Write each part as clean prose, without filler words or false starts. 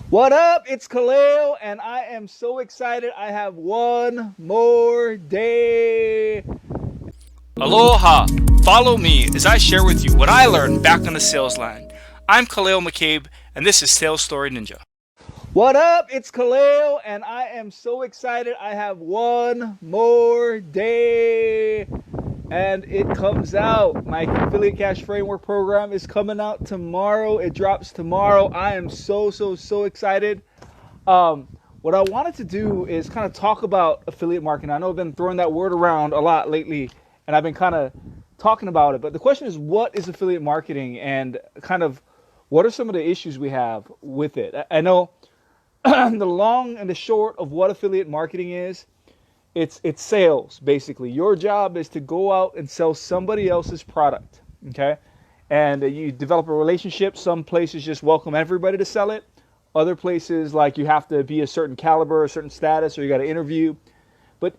What up? It's Khalil, and I am so excited. I have one more day. Aloha! Follow me as I share with you what I learned back on the sales line. I'm Khalil McCabe, and this is Sales Story Ninja. What up? It's Khalil, and I am so excited. I have one more day. And it comes out. My affiliate cash framework program is coming out tomorrow. It drops tomorrow. I am so excited. What I wanted to do is kind of talk about affiliate marketing. I know I've been throwing that word around a lot lately, and I've been kind of talking about it. But the question is, what is affiliate marketing, and kind of what are some of the issues we have with it? I know the long and the short of what affiliate marketing is. It's sales, basically. Your job is to go out and sell somebody else's product, okay? And you develop a relationship. Some places just welcome everybody to sell it. Other places, like, you have to be a certain caliber, a certain status, or you got to interview. But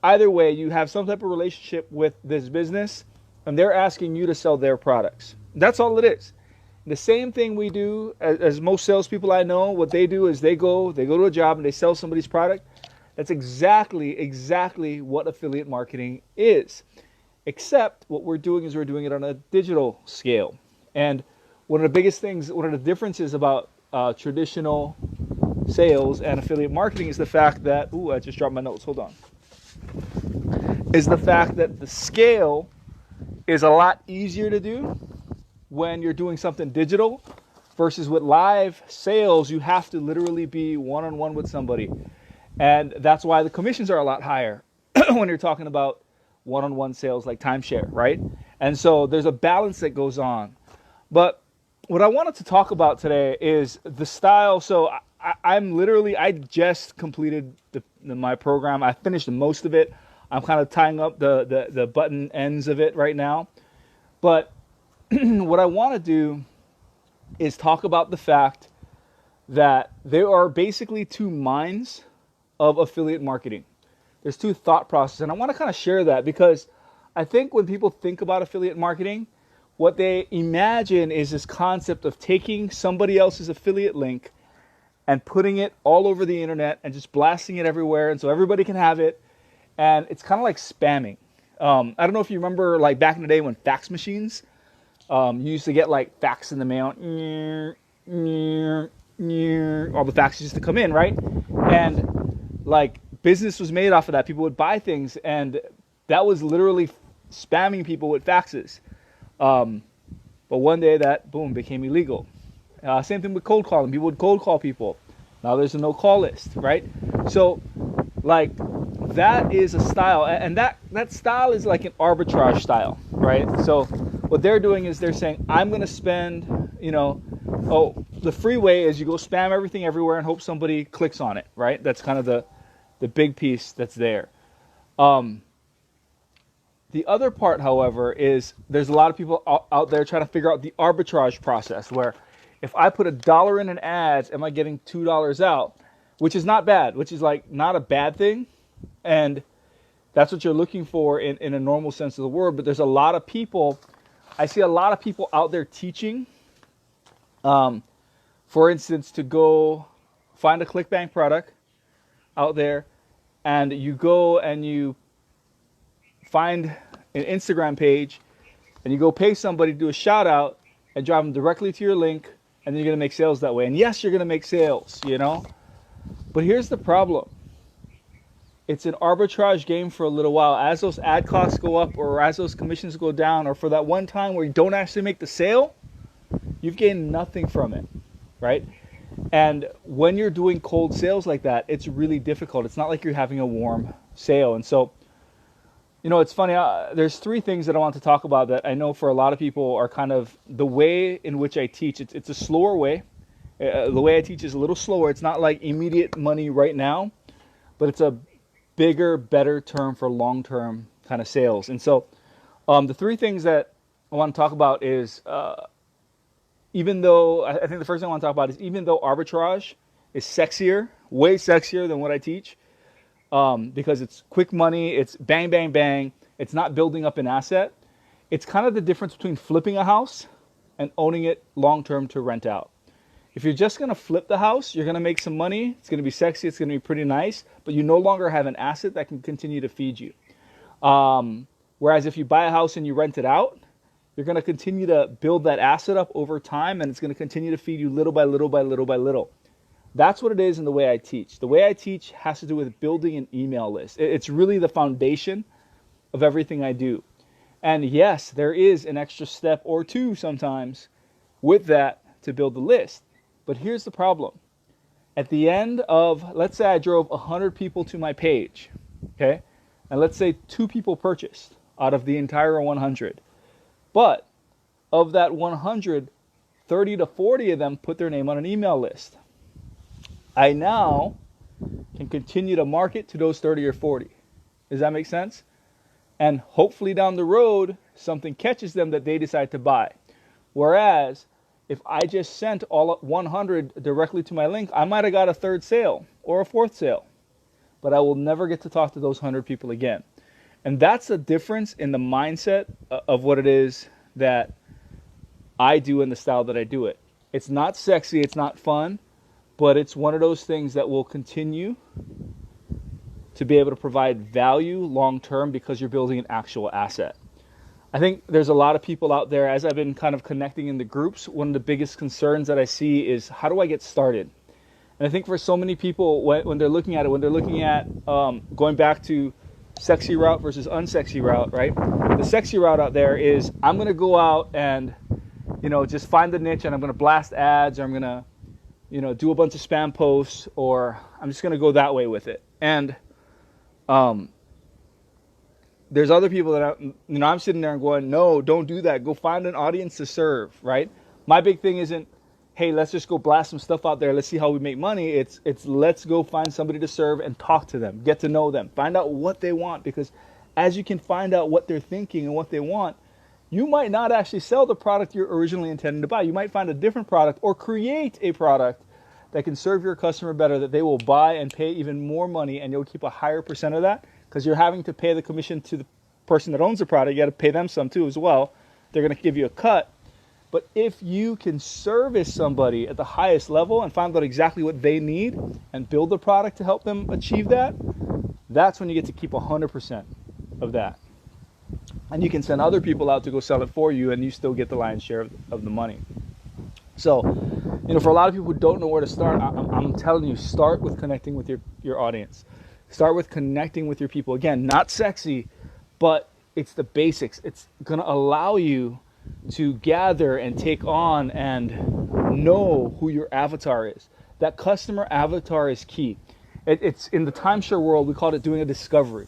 either way, you have some type of relationship with this business, and they're asking you to sell their products. That's all it is. The same thing we do, as most salespeople I know, what they do is they go to a job and they sell somebody's product. That's exactly what affiliate marketing is. Except what we're doing is we're doing it on a digital scale. And one of the differences about traditional sales and affiliate marketing is the fact that, I just dropped my notes, hold on. Is the fact that the scale is a lot easier to do when you're doing something digital versus with live sales, you have to literally be one-on-one with somebody. And that's why the commissions are a lot higher when you're talking about one-on-one sales like timeshare, right? And so there's a balance that goes on. But what I wanted to talk about today is the style. So I just completed my program. I finished most of it. I'm kind of tying up the button ends of it right now. But what I want to do is talk about the fact that there are basically two minds of affiliate marketing. There's two thought processes, and I want to kind of share that because I think when people think about affiliate marketing, what they imagine is this concept of taking somebody else's affiliate link and putting it all over the internet and just blasting it everywhere, and so everybody can have it, and it's kind of like spamming. I don't know if you remember, like, back in the day when fax machines, you used to get like fax in the mail, all the faxes used to come in, right? And like, business was made off of that. People would buy things, and that was literally spamming people with faxes. But one day that, boom, became illegal. Same thing with cold calling. People would cold call people. Now there's a no call list, right? So, like, that is a style, and that style is like an arbitrage style, right? So what they're doing is they're saying, I'm going to spend, the free way is you go spam everything everywhere and hope somebody clicks on it, right? That's kind of the big piece that's there. The other part, however, is there's a lot of people out there trying to figure out the arbitrage process, where if I put $1 in an ads, am I getting $2 out? Which is not bad, which is like not a bad thing. And that's what you're looking for in a normal sense of the word. But there's a lot of people, I see a lot of people out there teaching, for instance, to go find a ClickBank product out there, and you go and you find an Instagram page, and you go pay somebody to do a shout out and drive them directly to your link, and then you're going to make sales that way. And yes, you're going to make sales, But here's the problem. It's an arbitrage game for a little while. As those ad costs go up, or as those commissions go down, or for that one time where you don't actually make the sale, you've gained nothing from it, right? And when you're doing cold sales like that, it's really difficult. It's not like you're having a warm sale. And so, it's funny. There's three things that I want to talk about that I know for a lot of people are kind of the way in which I teach. It's a slower way. The way I teach is a little slower. It's not like immediate money right now, but it's a bigger, better term for long-term kind of sales. And so the three things that I want to talk about is even though arbitrage is sexier, way sexier than what I teach, because it's quick money, it's bang, bang, bang, it's not building up an asset. It's kind of the difference between flipping a house and owning it long-term to rent out. If you're just going to flip the house, you're going to make some money. It's going to be sexy. It's going to be pretty nice. But you no longer have an asset that can continue to feed you. Whereas if you buy a house and you rent it out, you're going to continue to build that asset up over time, and it's going to continue to feed you little by little by little by little. That's what it is in the way I teach. The way I teach has to do with building an email list. It's really the foundation of everything I do. And yes, there is an extra step or two sometimes with that to build the list. But here's the problem. At the end of, let's say I drove 100 people to my page, okay? And let's say 2 people purchased out of the entire 100. But of that 100, 30 to 40 of them put their name on an email list. I now can continue to market to those 30 or 40. Does that make sense? And hopefully down the road, something catches them that they decide to buy. Whereas, if I just sent all 100 directly to my link, I might have got a 3rd sale or a 4th sale. But I will never get to talk to those 100 people again. And that's a difference in the mindset of what it is that I do in the style that I do it. It's not sexy, it's not fun, but it's one of those things that will continue to be able to provide value long term because you're building an actual asset. I think there's a lot of people out there, as I've been kind of connecting in the groups, one of the biggest concerns that I see is, how do I get started? And I think for so many people, when they're looking at going back to sexy route versus unsexy route, right? The sexy route out there is, I'm going to go out and, just find the niche, and I'm going to blast ads, or I'm going to, do a bunch of spam posts, or I'm just going to go that way with it. And there's other people that I'm sitting there and going, no, don't do that. Go find an audience to serve, right? My big thing isn't, hey, let's just go blast some stuff out there. Let's see how we make money. It's let's go find somebody to serve and talk to them, get to know them, find out what they want. Because as you can find out what they're thinking and what they want, you might not actually sell the product you're originally intending to buy. You might find a different product or create a product that can serve your customer better, that they will buy and pay even more money, and you'll keep a higher percent of that because you're having to pay the commission to the person that owns the product. You got to pay them some too as well. They're going to give you a cut. But if you can service somebody at the highest level and find out exactly what they need and build the product to help them achieve that, that's when you get to keep 100% of that. And you can send other people out to go sell it for you, and you still get the lion's share of the money. So, for a lot of people who don't know where to start, I'm telling you, start with connecting with your audience. Start with connecting with your people. Again, not sexy, but it's the basics. It's going to allow you to gather and take on and know who your avatar is. That customer avatar is key. It's in the timeshare world, we call it doing a discovery.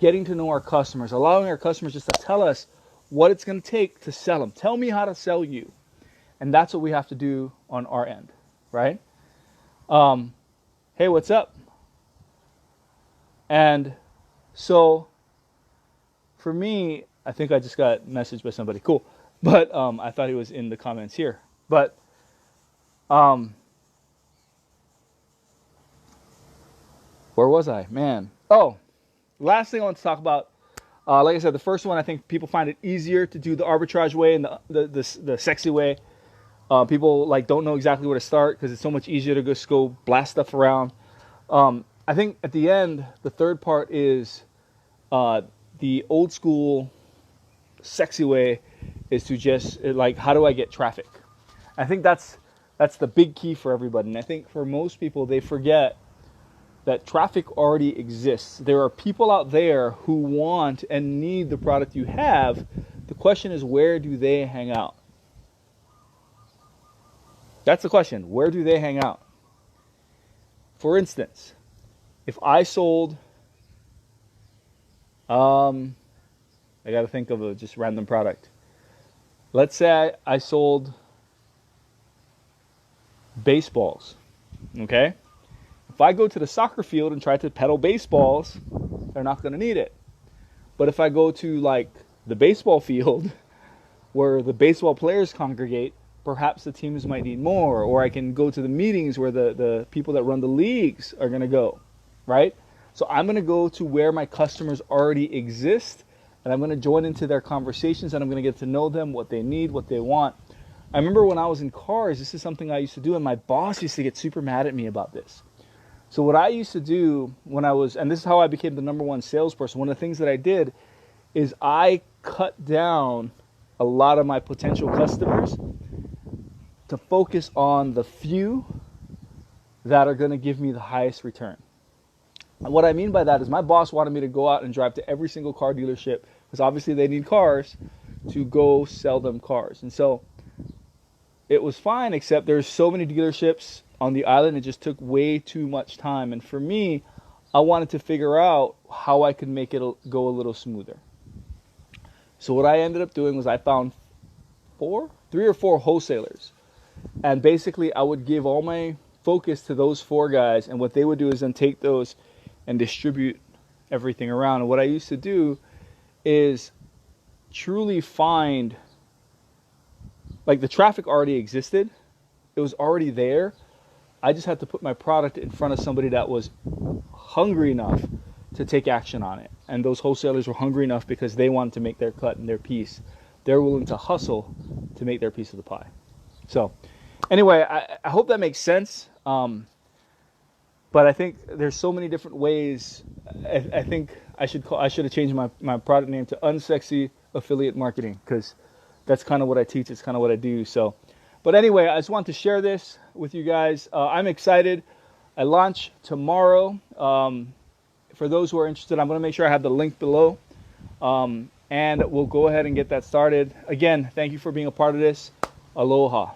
Getting to know our customers, allowing our customers just to tell us what it's going to take to sell them. Tell me how to sell you. And that's what we have to do on our end, right? Hey, what's up? And so for me, I think I just got messaged by somebody. Cool. But I thought he was in the comments here. But where was I? Man. Oh, last thing I want to talk about. Like I said, the first one, I think people find it easier to do the arbitrage way and the sexy way. People don't know exactly where to start because it's so much easier to just go blast stuff around. I think at the end, the third part is the old school sexy way is to just how do I get traffic? I think that's the big key for everybody. And I think for most people, they forget that traffic already exists. There are people out there who want and need the product you have. The question is, where do they hang out? That's the question. Where do they hang out? For instance, if I sold, I got to think of a just random product. Let's say I sold baseballs, okay? If I go to the soccer field and try to peddle baseballs, they're not going to need it. But if I go to the baseball field where the baseball players congregate, perhaps the teams might need more. Or I can go to the meetings where the people that run the leagues are going to go, right? So I'm going to go to where my customers already exist, and I'm going to join into their conversations, and I'm going to get to know them, what they need, what they want. I remember when I was in cars, this is something I used to do, and my boss used to get super mad at me about this. So what I used to do when I was, and this is how I became the #1 salesperson, one of the things that I did is I cut down a lot of my potential customers to focus on the few that are going to give me the highest return. And what I mean by that is my boss wanted me to go out and drive to every single car dealership, because obviously they need cars, to go sell them cars. And so it was fine, except there's so many dealerships on the island, it just took way too much time. And for me, I wanted to figure out how I could make it go a little smoother. So what I ended up doing was I found 3 or 4 wholesalers. And basically I would give all my focus to those 4 guys, and what they would do is then take those and distribute everything around. And what I used to do is truly find, like, the traffic already existed. It was already there. I just had to put my product in front of somebody that was hungry enough to take action on it. And those wholesalers were hungry enough because they wanted to make their cut and their piece. They're willing to hustle to make their piece of the pie. So anyway, I hope that makes sense. But I think there's so many different ways. I think I should have changed my product name to Unsexy Affiliate Marketing, because that's kind of what I teach. It's kind of what I do. So, but anyway, I just want to share this with you guys. I'm excited. I launch tomorrow. For those who are interested, I'm going to make sure I have the link below. And we'll go ahead and get that started. Again, thank you for being a part of this. Aloha.